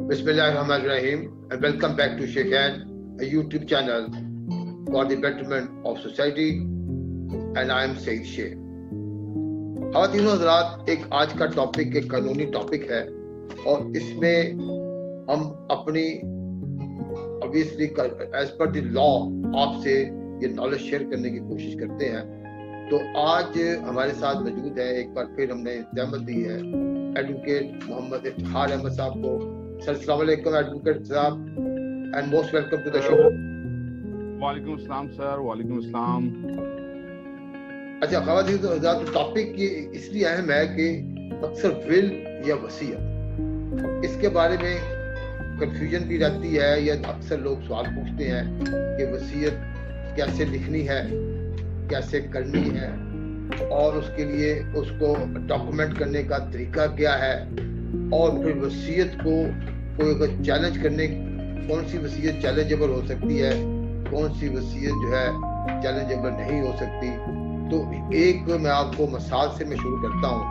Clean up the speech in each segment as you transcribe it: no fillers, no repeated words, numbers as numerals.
Bismillahirrahmanirrahim, and welcome back to Sheikhan, a YouTube channel for the betterment of society, and I am Said Sheikh. ख़वातीन हज़रात, एक आज का topic एक कानूनी topic है और इसमें हम अपनी obviously as per the law आपसे ये नॉलेज शेयर करने की कोशिश करते हैं। तो आज हमारे साथ मौजूद है, एक बार फिर हमने ज़हमत दी है एडवोकेट मोहम्मद इफ्तिखार अहमद साहब को। सर अस्सलाम वालेकुम एडवोकेट साहब, and most welcome to the show. वालेकुम अस्सलाम सर। वालेकुम अस्सलाम। अच्छा ख़वातीन तो हज़रात, टॉपिक ये इसलिए अहम है कि अक्सर विल या वसीयत, इसके बारे में कंफ्यूजन भी रहती है, या अक्सर लोग सवाल पूछते हैं कि वसीयत कैसे लिखनी है, कैसे करनी है, और उसके लिए उसको डॉक्यूमेंट करने का तरीका क्या है, और फिर वसीयत को कोई अगर चैलेंज करने, कौन सी वसीयत चैलेंजेबल हो सकती है, कौन सी वसीयत जो है चैलेंजेबल नहीं हो सकती। तो एक मैं आपको मिसाल से मैं शुरू करता हूँ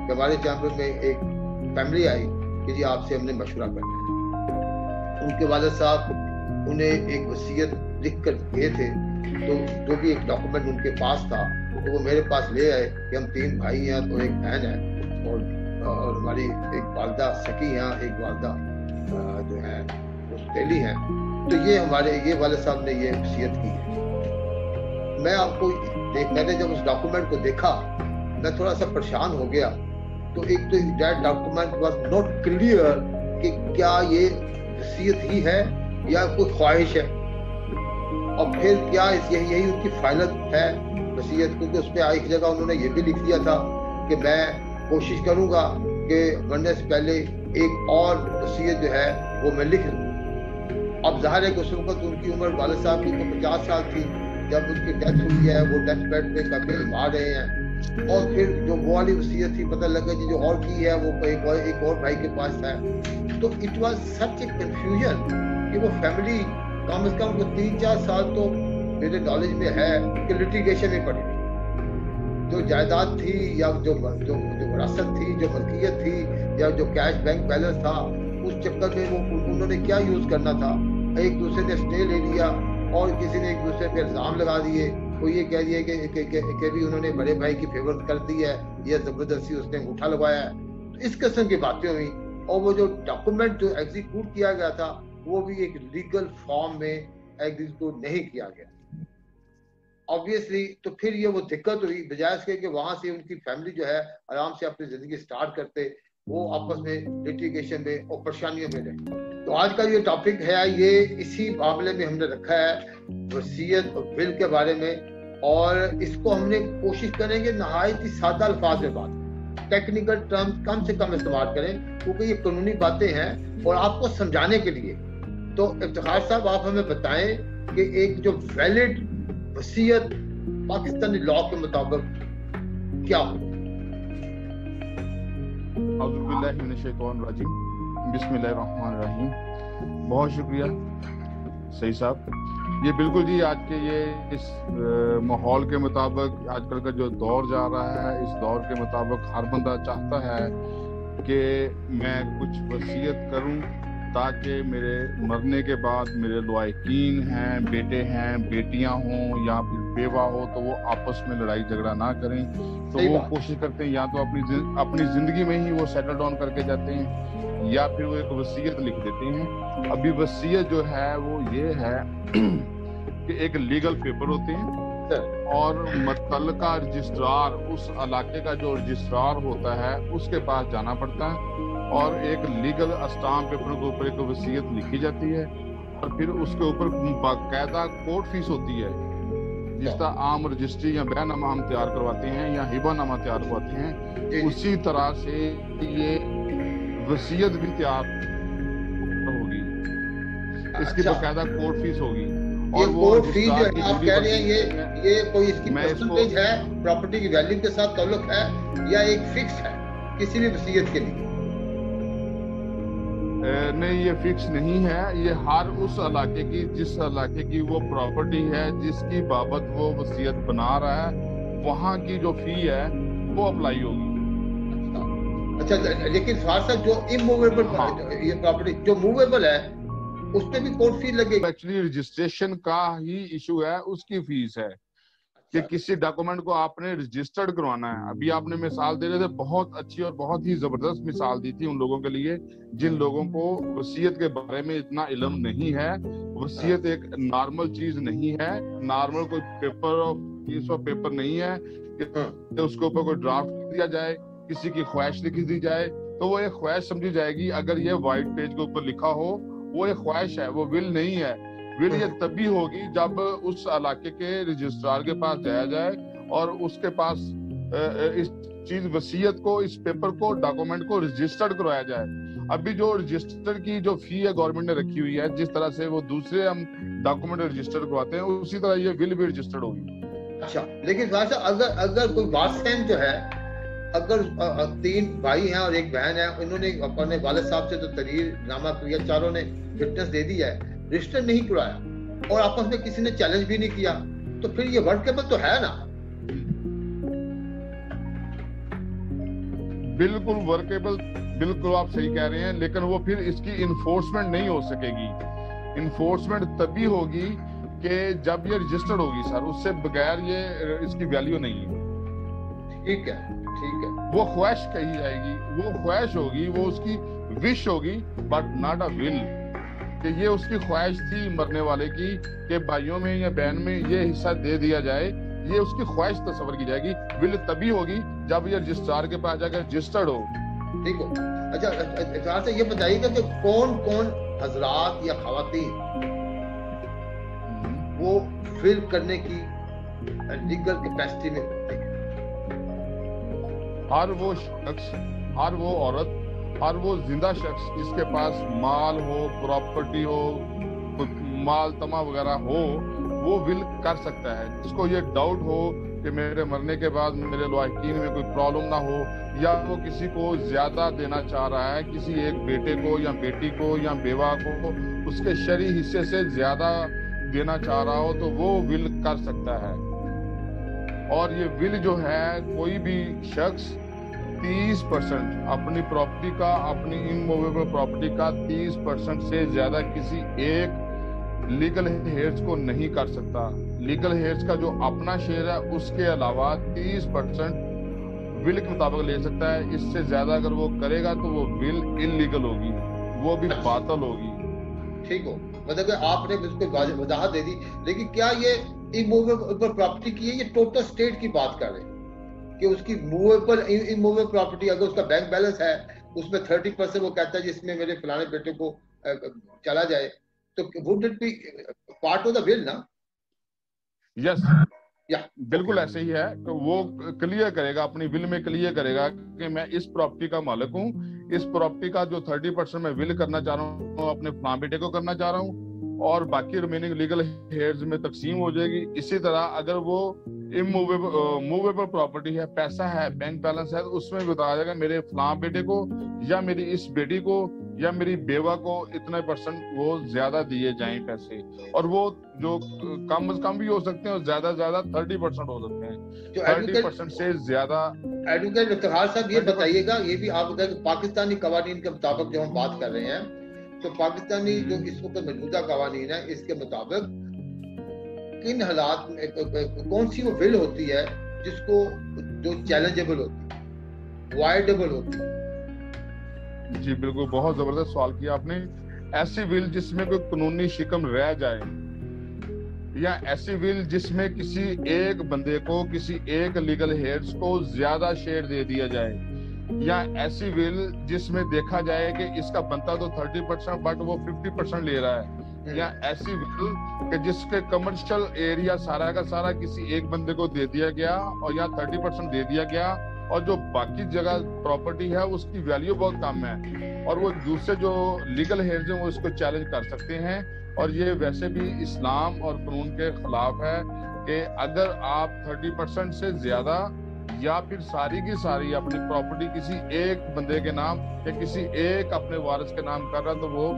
कि हमारे चैम्बर में एक फैमिली आई कि जी आपसे हमने मशवरा करना है। उनके वालिद साहब उन्हें एक वसीयत लिख कर दिए थे, तो जो भी एक डॉक्यूमेंट उनके पास था तो वो मेरे पास ले आए कि हम 3 भाई हैं, तो एक बहन है और हमारी एक वालदा सकी हैं, एक वालदा जो है वो सौतेली हैं। तो ये हमारे ये वाले साहब ने ये वसीयत की है। मैं आपको मैंने जब उस डॉक्यूमेंट को देखा मैं थोड़ा सा परेशान हो गया। तो एक तो that document was not clear कि क्या ये वसीयत ही है या कोई ख्वाहिश है, और फिर क्या यही उनकी फाइलत है वसीयत, क्योंकि उस पर एक जगह उन्होंने ये भी लिख दिया था कि मैं कोशिश करूंगा कि मरने से पहले एक और वसीयत जो है वो मैं लिख लूँ। अब ज़ाहिर है कि उस वक्त उनकी उम्र वालिद साहब की तो 50 साल थी जब उसकी डेथ हुई है, वो डेथ बेड पे कभी आ रहे हैं, और फिर जो वो वाली वसीयत थी पता लगा कि जो और की है वो एक और भाई के पास है। तो it was such a confusion कि वो फैमिली कम से कम 3-4 साल तो मेरे नॉलेज में है कि लिटिगेशन में पड़ी थी। जो जायदाद थी या जो विरासत थी, जो मलकियत थी, या जो कैश बैंक बैलेंस था, उस चक्कर में वो उन्होंने क्या यूज करना था। एक दूसरे ने स्टे ले लिया और किसी ने एक दूसरे पे इल्जाम लगा दिए। कोई ये कह दिया कि भी उन्होंने बड़े भाई की फेवर कर दी है या जबरदस्ती उसने अंगूठा लगाया है। तो इस किस्म की बातें हुई, और वो जो डॉक्यूमेंट जो एग्जीक्यूट किया गया था वो भी एक लीगल फॉर्म में एग्जीक्यूट नहीं किया गया ऑब्वियसली। तो फिर ये वो दिक्कत हुई, बजाय इसके कि वहां से उनकी फैमिली जो है आराम से अपनी जिंदगी स्टार्ट करते, वो आपस में लिटिगेशन में और परेशानियों में रहे। तो आज का ये टॉपिक है, ये इसी मामले में हमने रखा है वसीयत और विल के बारे में, और इसको हमने कोशिश करेंगे नहायत ही सादा अल्फाज में बात, टेक्निकल टर्म्स कम से कम इस्तेमाल करें, क्योंकि ये कानूनी बातें हैं और आपको समझाने के लिए। तो इफ्तिखार साहब आप हमें बताएं कि एक जो वैलिड वसीयत पाकिस्तानी लॉ के मुताबिक क्या हो। बिस्मिल्लाहिर्रहमानिर्रहीम। बहुत शुक्रिया सही साहब। ये बिल्कुल जी आज के ये इस माहौल के मुताबिक, आजकल का जो दौर जा रहा है, इस दौर के मुताबिक हर बंदा चाहता है कि मैं कुछ वसीयत करूं ताकि मेरे मरने के बाद मेरे लवाकिन हैं, बेटे हैं, बेटियां हों या फिर बेवा हो, तो वो आपस में लड़ाई झगड़ा ना करें। तो वो कोशिश करते हैं या तो अपनी जिंदगी में ही वो सेटल डाउन करके जाते हैं, या फिर वो एक वसीयत लिख देते हैं। अभी वसीयत जो है वो ये है कि एक लीगल पेपर होते हैं और मुतल्लिका रजिस्ट्रार, उस इलाके का जो रजिस्ट्रार होता है उसके पास जाना पड़ता है, और एक लीगल स्टाम्प पेपर के ऊपर एक वसीयत लिखी जाती है, और फिर उसके ऊपर बाकायदा कोर्ट फीस होती है। जिस तरह आम रजिस्ट्री या बयाननामा हम तैयार करवाते हैं या हिबानामा तैयार करवाते हैं, उसी तरह से ये वसीयत भी तैयार होगी। इसकी बाकायदा कोर्ट फीस होगी। और वो कोर्ट फीस जो है आप कह रहे हैं ये कोई इसकी परसेंटेज है, प्रॉपर्टी की वैल्यू के साथ ताल्लुक है, या एक फिक्स है किसी भी वसीयत के लिए? नहीं, ये फिक्स नहीं है। ये हर उस इलाके की, जिस इलाके की वो प्रॉपर्टी है, जिसकी बाबत वो वसीयत बना रहा है, वहाँ की जो फी है वो अप्लाई होगी। اچھا لیکن فار صاحب جو اموویبل یہ پراپرٹی جو موویبل ہے اس پہ بھی کون فی لگے گی؟ ایکچولی رجسٹریشن کا ہی ایشو ہے, اس کی فیس ہے کہ کسی ڈاکومنٹ کو آپ نے رجسٹرڈ کروانا ہے. ابھی آپ نے مثال دے رہے تھے, بہت اچھی اور بہت ہی زبردست مثال دی تھی ان لوگوں کے لیے جن لوگوں کو وصیت کے بارے میں اتنا علم نہیں ہے. وصیت ایک نارمل چیز نہیں ہے, نارمل کوئی پیپر اور پیس آف پیپر نہیں ہے کہ اس کے اوپر کوئی ڈرافٹ لکھ دیا جائے, کسی کی خواہش لکھ دی جائے تو وہ ایک خواہش سمجھی جائے گی. اگر یہ وائٹ پیج کے اوپر لکھا ہو وہ ایک خواہش ہے, وہ ول نہیں ہے. ول یہ تبھی ہوگی جب اس علاقے کے رجسٹرار کے پاس جایا جائے اور اس کے پاس اس چیز وصیت کو, اس پیپر کو, ڈاکومنٹ کو رجسٹرڈ کروایا جائے. ابھی جو رجسٹر کی جو فی ہے گورنمنٹ نے رکھی ہوئی ہے, جس طرح سے وہ دوسرے ہم ڈاکومنٹ رجسٹر کرواتے ہیں اسی طرح یہ ول بھی رجسٹرڈ ہوگی. اچھا لیکن اگر کوئی وارثین جو ہے, اگر 3 بھائی ہیں اور 1 بہن ہے, انہوں نے اپنے والد صاحب سے تو تحریر نامہ کیا, چاروں نے فٹنس دے دی ہے, رجسٹر نہیں کرایا اور آپس میں کسی نے چیلنج بھی نہیں کیا, تو پھر یہ ورکیبل تو ہے نا؟ بالکل ورکیبل, بالکل آپ صحیح کہہ رہے ہیں, لیکن وہ پھر اس کی انفورسمنٹ نہیں ہو سکے گی. انفورسمنٹ تبھی ہوگی کہ جب یہ رجسٹرڈ ہوگی سر, اس سے بغیر یہ اس کی ویلیو نہیں ہے. ٹھیک ہے ٹھیک ہے, وہ خواہش کہی جائے گی, وہ خواہش ہوگی, وہ اس کی وش ہوگی, بٹ ناٹ اے ول. کہ یہ اس کی خواہش تھی مرنے والے کی کہ بھائیوں میں یا بہن میں یہ حصہ دے دیا جائے, یہ اس کی خواہش تصور کی جائے گی. ول تبھی ہوگی جب یہ رجسٹرار کے پاس جا کے رجسٹرڈ ہو. ٹھیک ہو. اچھا سے یہ بتائیے گا کہ کون کون حضرات یا خواتین وہ ول کرنے کی لیگل کیپیسٹی میں ہوتے ہیں؟ ہر وہ شخص, ہر وہ عورت, ہر وہ زندہ شخص جس کے پاس مال ہو, پراپرٹی ہو, مال تما وغیرہ ہو, وہ ول کر سکتا ہے. جس کو یہ ڈاؤٹ ہو کہ میرے مرنے کے بعد میرے لاحقین میں کوئی پرابلم نہ ہو, یا وہ کسی کو زیادہ دینا چاہ رہا ہے, کسی ایک بیٹے کو یا بیٹی کو یا بیوہ کو اس کے شرعی حصے سے زیادہ دینا چاہ رہا ہو, تو وہ ول کر سکتا ہے. اور یہ ول جو ہے, کوئی بھی شخص 30% اپنی پراپرٹی کا, اپنی انموویبل پراپرٹی کا 30% سے زیادہ کسی ایک لیگل ہیئرز کو نہیں کر سکتا. لیگل ہیئرز کا جو اپنا شیئر ہے اس کے علاوہ 30% ول کے مطابق لے سکتا ہے. اس سے زیادہ اگر وہ کرے گا تو وہ ول انلیگل ہوگی, وہ بھی باطل ہوگی. ٹھیک ہو, مطلب کہ آپ نے اس کو وضاحت دے دی. لیکن کیا یہ اموویبل پراپرٹی کی ہے, یہ ٹوٹل اسٹیٹ کی بات کر رہے ہیں کہ اس کی موویبل اموویبل پراپرٹی, اگر اس کا بینک بیلنس ہے اس میں 30% وہ کہتا ہے جس میں میرے فلانے بیٹے کو چلا جائے, تو would it be part of the will نا؟ یس, بالکل ایسے ہی ہے کہ وہ کلیئر کرے گا, اپنی ول میں کلیئر کرے گا کہ میں اس پراپرٹی کا مالک ہوں, اس پراپرٹی کا جو 30% میں ول کرنا چاہ رہا ہوں اپنے فلاں بیٹے کو کرنا چاہ رہا ہوں, اور باقی ریمیننگ لیگل ہیئرز میں تقسیم ہو جائے گی. اسی طرح اگر وہ موویبل پراپرٹی ہے, پیسہ ہے, بینک بیلنس ہے, تو اس میں بتایا جائے گا میرے فلاں بیٹے کو یا میری اس بیٹی کو یا میری بیوہ کو اتنے % وہ زیادہ دیے جائیں پیسے, اور وہ جو کم از کم بھی ہو سکتے ہیں اور زیادہ سے زیادہ 30% ہو سکتے ہیں, 30% سے زیادہ. ایڈوکیٹ افتخار صاحب یہ بتائیے گا, یہ بھی آپ بتائیں کہ پاکستانی قوانین کے مطابق جو ہم بات کر رہے ہیں, تو پاکستانی جو اس وقت موجودہ قوانین ہے اس کے مطابق کن حالات میں کون سی وہ ول ہوتی ہے جس کو جو چیلنجیبل ہوتی ہے, وائڈیبل ہوتی ہے؟ جی بالکل, بہت زبردست سوال کیا آپ نے. ایسی ول جس میں کوئی قانونی شکم رہ جائے, یا ایسی ول جس میں کسی ایک بندے کو, کسی ایک لیگل ہیئرز کو زیادہ شیئر دے دیا جائے, یا ایسی ول جس میں دیکھا جائے کہ اس کا بنتا تو 30% بٹ وہ 50% لے رہا ہے, یا ایسی ول کہ جس کے کمرشل ایریا سارا کا سارا کسی ایک بندے کو دے دیا گیا اور یا 30% دے دیا گیا, اور جو باقی جگہ پراپرٹی ہے اس کی ویلیو بہت کم ہے, اور وہ دوسرے جو لیگل ہیئرز ہیں وہ اس کو چیلنج کر سکتے ہیں. اور یہ ویسے بھی اسلام اور قانون کے خلاف ہے کہ اگر آپ 30% سے زیادہ یا پھر ساری کی ساری اپنی پراپرٹی کسی ایک بندے کے نام یا کسی ایک اپنے وارث کے نام کر رہا, تو وہ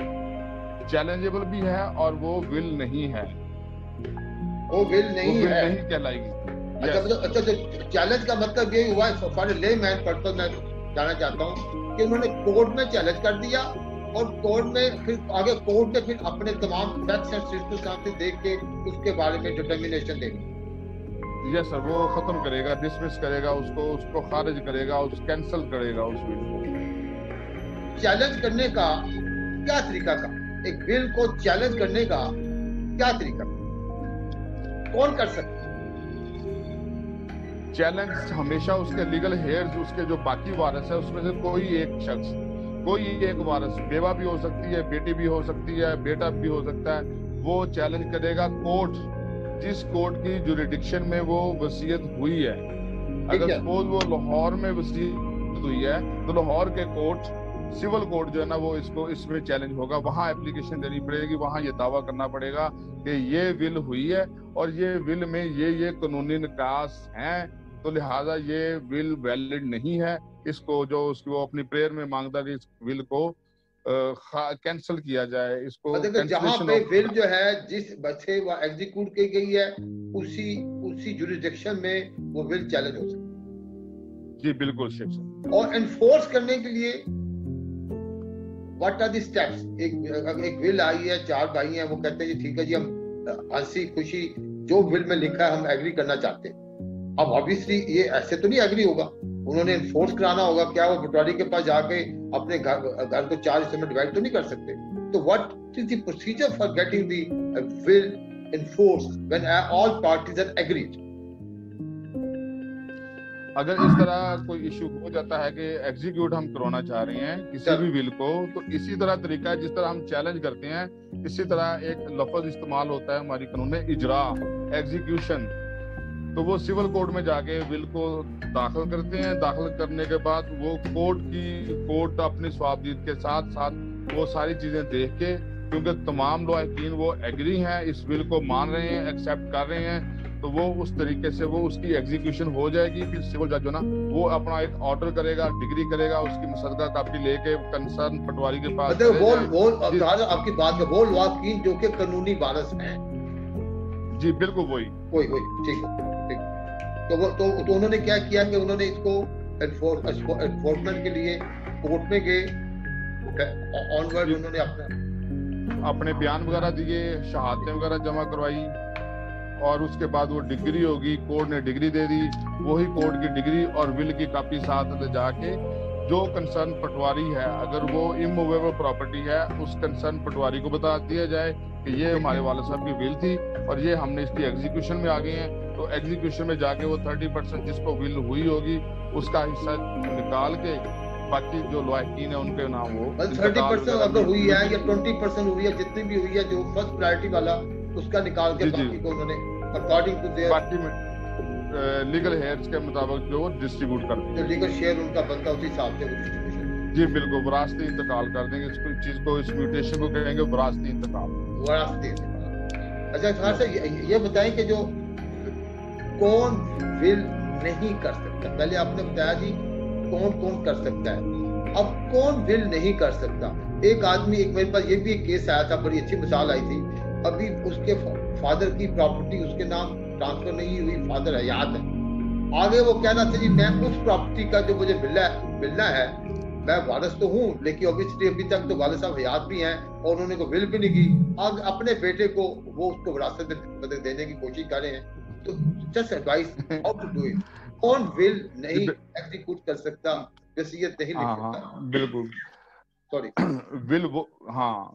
چیلنجیبل بھی ہے اور وہ ول نہیں ہے, وہ ول نہیں کہلائے گی. اچھا چیلنج کا مطلب یہ ہوا ہے فار لے مین پرپز, میں बताना चाहता हूँ कि उन्होंने कोर्ट में चैलेंज कर दिया और कोर्ट में फिर आगे कोर्ट ने फिर अपने तमाम फैक्ट्स एंड सर्कमस्टेंसेस देख के उसके बारे में डिटर्मिनेशन देनी। यस सर, वो खत्म करेगा, डिसमिस करेगा उसको खारिज करेगा, कैंसिल करेगा उस बिल को। चैलेंज करने का क्या तरीका का, एक बिल को चैलेंज करने का क्या तरीका, कौन कर सकता? चैलेंज हमेशा उसके लीगल हेयर्स, उसके जो बाकी वारिस है उसमें से कोई एक शख्स, कोई एक वारिस, बेवा भी हो सकती है, बेटी भी हो सकती है, बेटा भी हो सकता है, वो चैलेंज करेगा कोर्ट, जिस कोर्ट की जुरिडिक्शन में वो वसीयत हुई है। अगर सपोज वो लाहौर में वसीयत हुई है तो लाहौर के कोर्ट, सिविल कोर्ट जो है ना, वो इसमें चैलेंज होगा, वहां एप्लीकेशन देनी पड़ेगी, वहां ये दावा करना पड़ेगा कि ये विल हुई है और ये विल में ये कानूनी निकास हैं, तो लिहाजा ये विल वैलिड नहीं है। इसको जो उसकी वो अपनी प्रेयर में मांगता कि इस विल को कैंसिल किया जाए, इसको जहां पे विल जो है जिस बच्चे वो एग्जीक्यूट की गई है उसी जुरिडिक्शन में वो विल चैलेंज हो सकता है। जी बिल्कुल शेख साहब। और एनफोर्स करने के लिए व्हाट आर द स्टेप्स? एक विल आई है, 4 भाई हैं, वो कहते हैं जी ठीक है जी, हम हंसी खुशी जो विल में लिखा है हम एग्री करना चाहते हैं। अब ऑब्वियसली ये ऐसे तो नहीं एग्री होगा, उन्होंने एनफोर्स कराना होगा। क्या वो पटवारी के पास जाके अपने घर को 4 हिस्सों में डिवाइड तो नहीं कर सकते? तो what is the procedure for getting the will enforced when all parties are agreed? अगर इस तरह कोई इशू हो जाता है कि एग्जीक्यूट हम करवाना चाह रहे हैं किसी भी विल को, तो इसी तरह तरीका है जिस तरह हम चैलेंज करते हैं, इसी तरह एक लफ्ज इस्तेमाल होता है हमारी कानून में, इजरा, एग्जीक्यूशन। तो वो सिविल कोर्ट में जाके विल को दाखिल करते हैं, दाखिल करने के बाद वो कोर्ट अपनी स्वाबदीद के साथ साथ वो सारी चीजें देख के, क्योंकि तमाम लॉयकीन वो एग्री हैं, इस विल को मान रहे हैं, एक्सेप्ट कर रहे हैं, तो वो उस तरीके से वो उसकी एग्जीक्यूशन हो जाएगी। फिर सिविल जज जो ना वो अपना एक ऑर्डर करेगा, डिग्री करेगा, उसकी मुसद्दका कापी लेके कंसर्न पटवारी के पास। आपकी बात है, वो लॉयकीन जो कि कानूनी वारिस हैं। जी बिल्कुल वही ठीक है। तो उन्होंने क्या किया कि उन्होंने इसको एनफोर्समेंट के लिए कोर्ट में गए, ऑनवर्ड उन्होंने अपने बयान वगैरह दिए, शहादतें वगैरह जमा करवाई, और उसके बाद वो डिग्री होगी, कोर्ट ने डिग्री दे दी, वही कोर्ट की डिग्री और विल की कॉपी साथ ले जाके जो कंसर्न पटवारी है, अगर वो इमूवेबल प्रॉपर्टी है, उस कंसर्न पटवारी को बता दिया जाए कि ये हमारे वाले साहब की विल थी और ये हमने इसकी एग्जीक्यूशन में आ गए हैं। तो एग्जीक्यूशन में जाके वो 30% जिसको विल हुई होगी उसका हिस्सा निकाल के बाकी जो लॉयकीन है उनके नाम वो 30% अगर हुई है या 20% हुई है, जितनी भी हुई है, जो फर्स्ट प्रायोरिटी वाला उसका निकाल के बाकी को उन्होंने अकॉर्डिंग टू देयर बाकी में लीगल हेयर्स के मुताबिक जो डिस्ट्रीब्यूट कर देंगे, जो लीगल शेयर उनका बनता है उसी हिसाब से वो डिस्ट्रीब्यूशन। जी बिल्कुल, विरासती इंतकाल कर देंगे, इसको चीज को, इस म्यूटेशन को कहेंगे विरासती इंतकाल। अच्छा खान साहब ये बताएं कि जो कौन विल नहीं कर सकता, पहले आपने बताया जी कौन कर सकता है, अब कौन विल नहीं कर सकता? एक आदमी, एक मेरे पास ये भी एक केस आया था, बड़ी अच्छी मिसाल आई थी, अभी उसके फादर की प्रॉपर्टी उसके नाम ट्रांसफर नहीं हुई, फादर हयात है, आगे वो कहना था जी मैं उस प्रॉपर्टी का जो मुझे मिलना है, मैं वारिस तो हूँ, लेकिन ऑब्वियसली अभी तक तो वालिद साहब हयात भी हैं और उन्होंने को विल भी नहीं की, अब अपने बेटे को वो उसको विरासत में देने की कोशिश कर रहे हैं। तो just advice how to do it, कौन विल नहीं एग्जीक्यूट कर सकता, वसीयत नहीं लिख सकता? बिल्कुल सॉरी,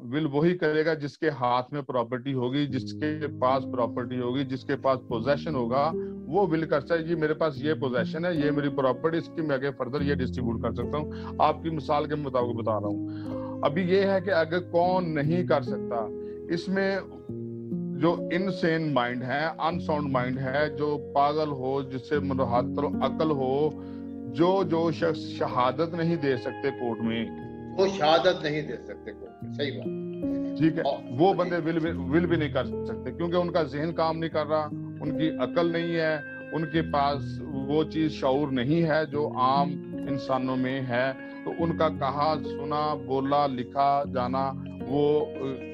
विल वही करेगा जिसके हाथ में प्रॉपर्टी होगी, जिसके पास प्रॉपर्टी होगी, जिसके पास पोजेशन होगा, वो विल कर सकता है जी मेरे पास ये पोजेशन है, ये मेरी प्रॉपर्टी, इसकी मैं आगे फर्दर ये डिस्ट्रीब्यूट कर सकता हूँ। आपकी मिसाल के मुताबिक बता रहा हूँ। अभी ये है कि अगर कौन नहीं कर सकता, इसमें जो इनसेन माइंड है, अनसाउंड माइंड है, जो पागल हो, जिससे अकल हो, जो शख्स शहादत नहीं दे सकते कोर्ट में, वो शहादत नहीं दे सकते कोर्ट में, सही बात, ठीक है, वो बंदे विल भी नहीं कर सकते, क्योंकि उनका जहन काम नहीं कर रहा, उनकी अकल नहीं है, उनके पास वो चीज शऊर नहीं है जो आम इंसानों में है, तो उनका कहा सुना बोला लिखा जाना वो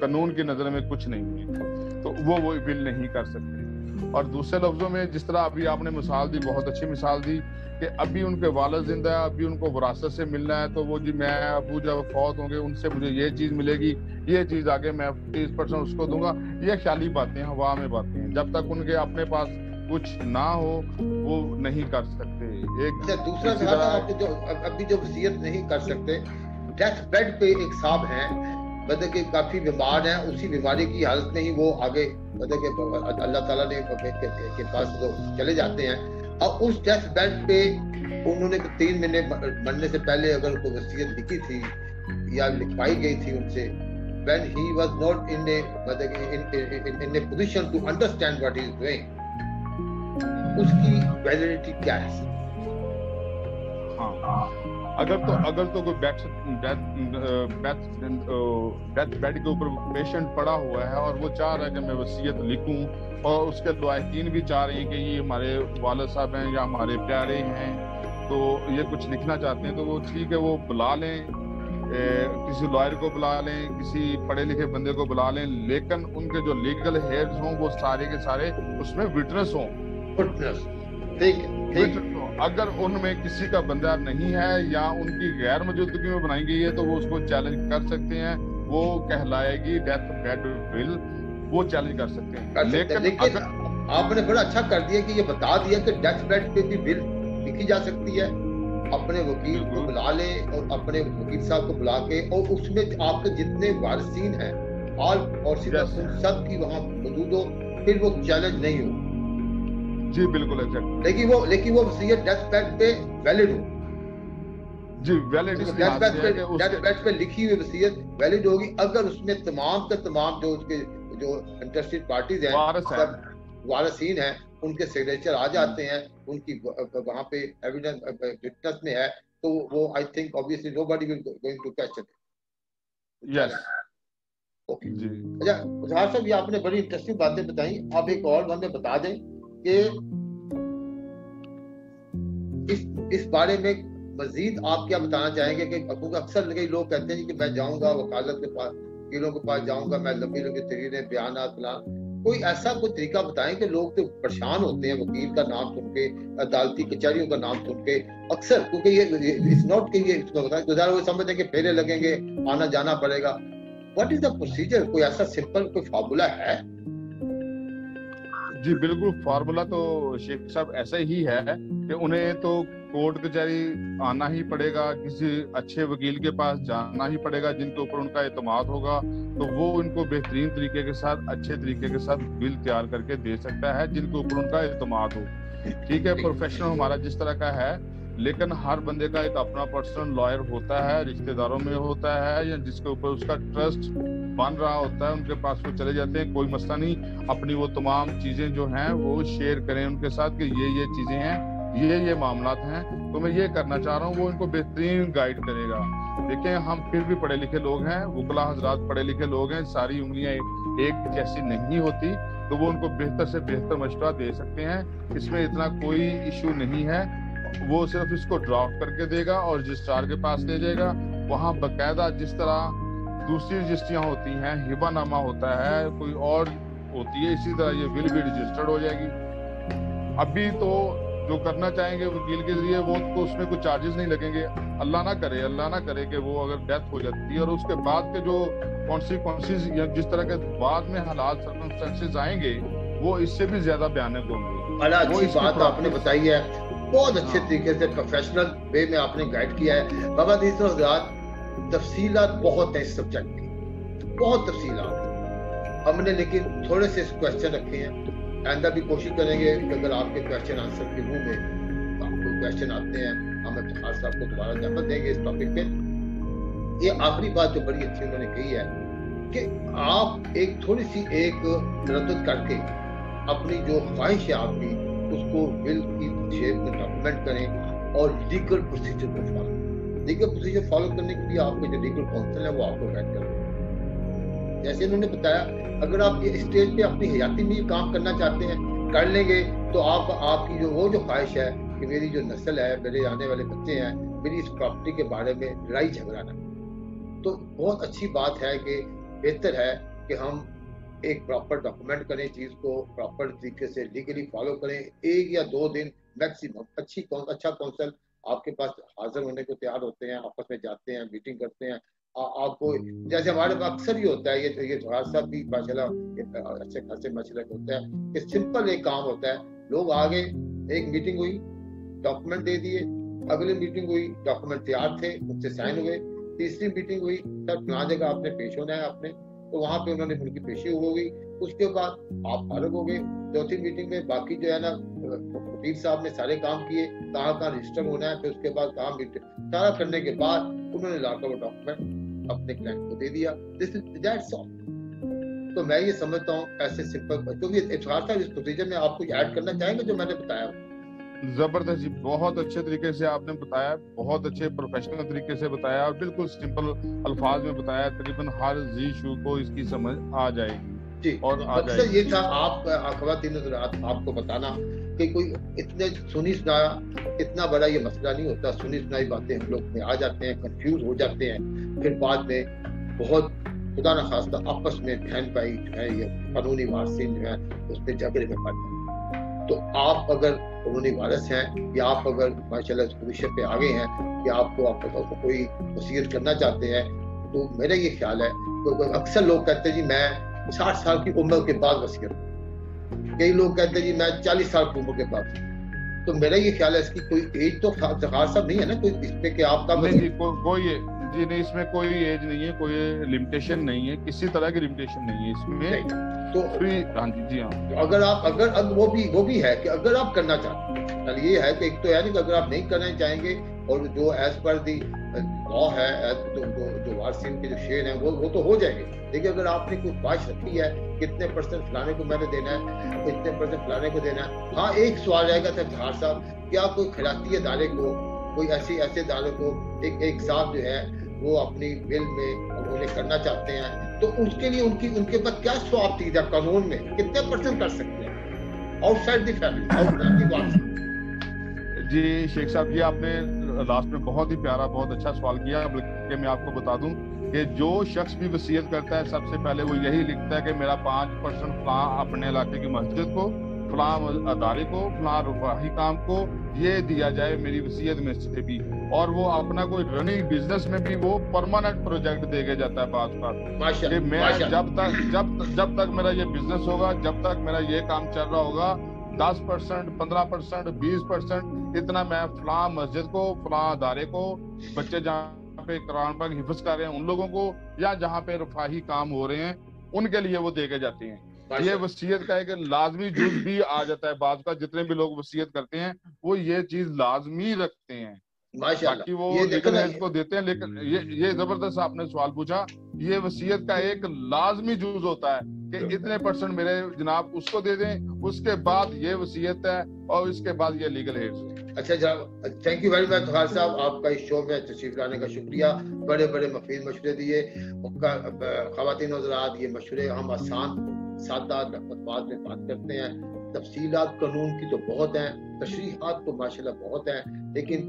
कानून की नजर में कुछ नहीं है, तो वो विल नहीं कर सकते। और दूसरे लफ्जों में जिस तरह अभी आपने मिसाल दी, बहुत अच्छी मिसाल दी कि अभी उनके वालिद जिंदा है, अभी उनको विरासत से मिलना है, तो वो जी मैं अबू जब फौत होंगे उनसे मुझे ये चीज मिलेगी, ये चीज आगे मैं 30% उसको दूंगा, ये ख्याली बातें, हवा में बातें हैं। जब तक उनके अपने पास कुछ ना हो वो नहीं कर सकते। एक दूसरा कहा था आपने जो अभी जो वसीयत नहीं कर सकते, डेथ बेड पे एक साहब हैं, मतलब कि काफी बीमार हैं, उसी बीमारी की हालत में ही वो आगे मतलब कि अल्लाह ताला ने के पास तो चले जाते हैं, और उस डेथ बेड पे उन्होंने 3 महीने मरने से पहले अगर कोई वसीयत लिखी थी या लिखवाई गई थी उनसे, when he was not in a मतलब in a position to understand what he is doing, उसकी वैलिडिटी क्या है? हाँ, अगर तो कोई डेथ बेड के ऊपर पेशेंट पड़ा हुआ है और वो चाह रहा है कि मैं वसीयत लिखूं, और उसके लवाहिकीन भी चाह रही हैं कि ये हमारे वालिद साहब हैं या हमारे प्यारे हैं, तो ये कुछ लिखना चाहते हैं, तो वो ठीक है, वो बुला लें, किसी लॉयर को बुला लें, किसी पढ़े लिखे बंदे को बुला लें, लेकिन उनके जो लीगल हेड्स हों वो सारे के सारे उसमें विटनेस हों। अगर उनमें किसी का बंदा नहीं है या उनकी गैर मौजूदगी में बनाई गई है तो वो उसको चैलेंज कर सकते हैं, वो कहलाएगी डेथ बेड विल, वो चैलेंज कर सकते हैं। लेकिन आपने बड़ा अच्छा कर दिया कि ये बता दिया कि डेथ बेड पे भी विल लिखी जा सकती है, अपने वकील को बुला ले और अपने वकील साहब को बुला के, और उसमें आपके जितने वारिसीन हैं ऑल और सब की वहां मौजूद हो, फिर वो चैलेंज नहीं हो। जी बिल्कुल एग्जैक्ट। लेकिन वो वसीयत डेथ बेड पे वैलिड हो। जी वैलिड, डेथ बेड पे लिखी हुई वसीयत वैलिड होगी अगर उसमें तमाम के तमाम जो उसके जो इंटरेस्टेड पार्टीज हैं, वारिसीन हैं, उनके सिग्नेचर आ जाते हैं, उनकी वहां पे एविडेंस विटनेस में है, तो वो I think obviously nobody will going to question. Yes okay ji. अच्छा मुजहर साहब, ये आपने बड़ी इंटरेस्टिंग बातें बताई। आप एक और हमें बता दें कि इस बारे में मजीद आप क्या बताना चाहेंगे कि अक्सर कई लोग कहते हैं कि मैं जाऊंगा वकालत के पास, वकीलों के पास जाऊंगा, मैं लंबी लंबी तकरीरें बयानात फलां, कोई ऐसा कोई तरीका बताएं कि लोग तो परेशान होते हैं वकील का नाम सुन के, अदालती कचहरियों का नाम सुन के अक्सर, क्योंकि ये इट्स नॉट कि ये गुजार वो समझते हैं कि फेरे लगेंगे, आना जाना पड़ेगा। What is the procedure? कोई ऐसा सिंपल कोई फार्मूला है? जी बिल्कुल, फार्मूला तो शेख साहब ऐसा ही है कि उन्हें तो कोर्ट कचहरी आना ही पड़ेगा, किसी अच्छे वकील के पास जाना ही पड़ेगा जिनके ऊपर उनका एतमाद होगा, तो वो उनको बेहतरीन तरीके के साथ, अच्छे तरीके के साथ बिल तैयार करके दे सकता है जिनके ऊपर उनका एतमाद हो। ठीक है, प्रोफेशनल हमारा जिस तरह का है, लेकिन हर बंदे का एक अपना पर्सनल लॉयर होता है, रिश्तेदारों में होता है, या जिसके ऊपर उसका ट्रस्ट बन रहा होता है, उनके पास वो चले जाते हैं, कोई मसला नहीं, अपनी वो तमाम चीजें जो हैं वो शेयर करें उनके साथ कि ये चीजें हैं, ये मामलात हैं, तो मैं ये करना चाह रहा हूँ, वो उनको बेहतरीन गाइड करेगा। देखें, हम फिर भी पढ़े लिखे लोग हैं, वकला हजरात पढ़े लिखे लोग हैं, सारी उंगलियां एक जैसी नहीं होती, तो वो उनको बेहतर से बेहतर मशवरा दे सकते हैं, इसमें इतना कोई इशू नहीं है। वो सिर्फ इसको ड्राफ्ट करके देगा और रजिस्ट्रार के पास ले जाएगा, वहाँ बाकायदा जिस तरह दूसरी रजिस्ट्रियाँ होती हैं, हिबानामा होता है, कोई और होती है, इसी तरह ये विल भी रजिस्टर्ड हो जाएगी। अभी तो जो करना चाहेंगे वकील के जरिए वो तो उसमें कुछ चार्जेस नहीं लगेंगे, अल्लाह ना करे कि वो अगर डेथ हो जाती है और उसके बाद के जो कॉन्सिक्वेंसेस या जिस तरह के बाद में हालात सर्कमस्टेंसेस आएंगे वो इससे भी ज्यादा भयानक होंगे। बड़ा अच्छी बात आपने बताई है, बहुत अच्छे तरीके से प्रोफेशनल वे में आपने गाइड किया है। बाबा दीस हज़रात, तफसीलात बहुत है इस सब्जेक्ट की, बहुत तफसीलात हमने, लेकिन थोड़े से क्वेश्चन रखे हैं। आइंदा भी कोशिश करेंगे कि अगर आपके क्वेश्चन आंसर के मुंह में आपको क्वेश्चन आते हैं, हम इफ्तिखार साहब को दोबारा जहमत देंगे इस टॉपिक पे। ये आखिरी बात जो बड़ी अच्छी उन्होंने कही है कि आप एक थोड़ी सी एक तरद्दुद करके अपनी जो ख्वाहिश है आपकी, उसको विल की शेप में डॉक्यूमेंट करें और लीगल प्रोसीजर को फॉलो करें। लीगल प्रोसीजर फॉलो करने के लिए आपके जो लीगल काउंसिल है वो आपको गाइड करें। जैसे इन्होंने बताया, अगर आप ये स्टेज पे अपनी हयाती में काम करना चाहते हैं, कर लेंगे, तो आपकी जो ख्वाहिश है कि मेरी जो नस्ल है, मेरे आने वाले बच्चे हैं, मेरी इस प्रॉपर्टी के बारे में लड़ाई झगड़ा ना, तो बहुत अच्छी बात है कि बेहतर है कि हम एक प्रॉपर डॉक्यूमेंट करें, चीज को प्रॉपर तरीके से लीगली फॉलो करें। 1 या 2 दिन मैक्सिमम अच्छा काउंसिल आपके पास हाजिर होने को तैयार होते हैं, आपस में जाते हैं, मीटिंग करते हैं। आपको जैसे हमारे पास अक्सर ही होता है, ये जवाहर साहब भी माशाल्लाह अच्छे खासे मसले होता है कि सिंपल एक काम होता है, लोग आ गए, एक मीटिंग हुई, डॉक्यूमेंट दे दिए, अगली मीटिंग हुई, डॉक्यूमेंट तैयार थे, उससे साइन हुए, तीसरी मीटिंग हुई, सर फलां जगह आपने पेश होना है आपने, तो वहां पे उन्होंने उनकी पेशी हो गई, उसके बाद आप फारग हो गए। चौथी मीटिंग में बाकी जो है ना वकील साहब ने सारे काम किए, कहाँ रजिस्टर होना है, फिर उसके बाद कहाँ मीटिंग सारा करने के बाद उन्होंने लाकर वो डॉक्यूमेंट अपने क्लाइंट को दे दिया। This is that's all. तो मैं ये समझता हूँ ऐसे सिंपल, क्योंकि इफ्तार साहब इस प्रोसीजर में आप कुछ ऐड करना चाहेंगे जो मैंने बताया? जबरदस्त जी, बहुत अच्छे तरीके से आपने बताया, बहुत अच्छे प्रोफेशनल तरीके से बताया और बिल्कुल सिंपल अल्फाज में बताया, तकरीबन हर इशू को इसकी समझ आ जाएगी जी। और मकसद ये था आप ख़वातीन हज़रात आपको बताना कि कोई इतने सुनी सुनाया इतना बड़ा ये मसला नहीं होता। सुनी सुनाई बातें हम लोग में आ जाते हैं, कंफ्यूज हो जाते हैं, फिर बाद में बहुत खुदा न खास्ता आपस में बहन भाई जो है ये कानूनी वारसीन जो है उसमें झगड़े में पड़ जाते हैं। तो आप अगर कानूनी वारिस हैं या आप अगर माशाल्लाह इस पोजीशन पे आ गए हैं कि आपको कोई वसीयत करना चाहते हैं, तो मेरा ये ख्याल है, अक्सर लोग कहते हैं जी मैं 60 साल की उम्र के बाद वसीयत, कई लोग कहते हैं जी मैं 40 साल की उम्र के बाद। तो मेरा ये ख्याल है इसकी कोई एज तो खास सब नहीं है ना कोई इस पे कि आपका जी नहीं, इसमें कोई एज नहीं है, कोई लिमिटेशन नहीं है, किसी तरह की लिमिटेशन नहीं है इसमें। तो हाँ जी हाँ, तो अगर वो भी है कि अगर आप करना चाहते हैं, कल ये है कि एक तो है नहीं कि अगर आप नहीं करना चाहेंगे और जो एज पर दी लॉ है, जो वारसीन के जो शेयर हैं वो तो हो जाएंगे, लेकिन अगर आपने कोई ख्वाहिश रखी है कितने परसेंट फलाने को मैंने देना है, कितने परसेंट फलाने को देना है। हाँ, एक सवाल रहेगा था जहार साहब, क्या कोई खिलाती अदारे को, कोई ऐसे अदारे को एक साहब जो है वो अपनी बिल में उन्हें करना चाहते हैं, तो उसके लिए उनके पास क्या स्वाब थी कानून में, कितने परसेंट कर सकते हैं outside the family, outside the Warsi? जी शेख साहब, ये आपने लास्ट में बहुत ही प्यारा, बहुत अच्छा सवाल किया। बल्कि मैं आपको बता दूं कि जो शख्स भी वसीयत करता है सबसे पहले वो यही लिखता है कि मेरा 5% फलां अपने इलाके की मस्जिद को, फलां अदारे को, फलां रफाही काम को ये दिया जाए मेरी वसीयत में से भी। और वो अपना कोई रनिंग बिजनेस में भी वो परमानेंट प्रोजेक्ट दे के जाता है बात कि मैं जब तक मेरा ये बिजनेस होगा, जब तक मेरा ये काम चल रहा होगा, 10%, 15%, 20% इतना मैं फलां मस्जिद को, फलां अदारे को, बच्चे जहाँ पे कुरान पाक हिफ्ज कर रहे हैं उन लोगों को, या जहाँ पे रफाही काम हो रहे हैं उनके लिए वो दे के जाते हैं। ये वसीयत का एक लाजमी जुज भी आ जाता है। बात का जितने भी लोग वसीयत करते हैं वो ये चीज लाजमी रखते हैं, बाकी वो लीगल एज को देते हैं। लेकिन ये जबरदस्त आपने सवाल पूछा, ये वसीयत का एक लाजमी जुज होता है कि इतने परसेंट मेरे जनाब उसको दे दें, उसके बाद ये वसीयत है और इसके बाद ये लीगल एज है। अच्छा जनाब, थैंक यू वेरी मच तोहार साहब, आपका इस शो में तशरीफ लाने का शुक्रिया। बड़े बड़े मफीद मशवरे दिए। ख़वातीन हज़रात, ये मशवरे हम आसान सादा लफ्ज़ में बात करते हैं, तफसीलात कानून की तो बहुत हैं, तशरीहात तो माशाल्लाह बहुत हैं, लेकिन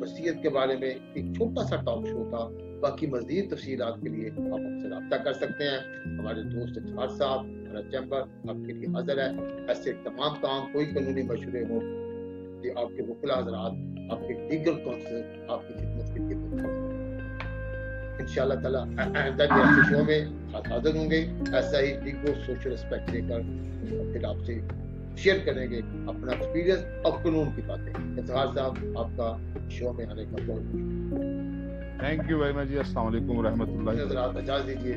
वसीयत के बारे में एक छोटा सा टॉक शो था। बाकी मज़ीद तफसीलात के लिए आप हमसे रब्ता कर सकते हैं। हमारे दोस्त इफ्तार साहब, हमारा चैम्बर आपके लिए हाजिर है। ऐसे तमाम काम, कोई कानूनी मशवरे हो, आपके वकील हज़रात, आपके लीगल काउंसिल आपकी खिदमत के लिए इंशाअल्लाह ताला आइंदा भी ऐसे शो में हाजिर होंगे। ऐसा ही लीगल सोशल एस्पेक्ट लेकर फिर आपसे शेयर करेंगे अपना एक्सपीरियंस और कानून की बातें। इफ्तार साहब, आपका शो में आने का बहुत थैंक यू वेरी मच जी। अस्सलाम वालेकुम रहमतुल्लाह। इजाज़त दीजिए।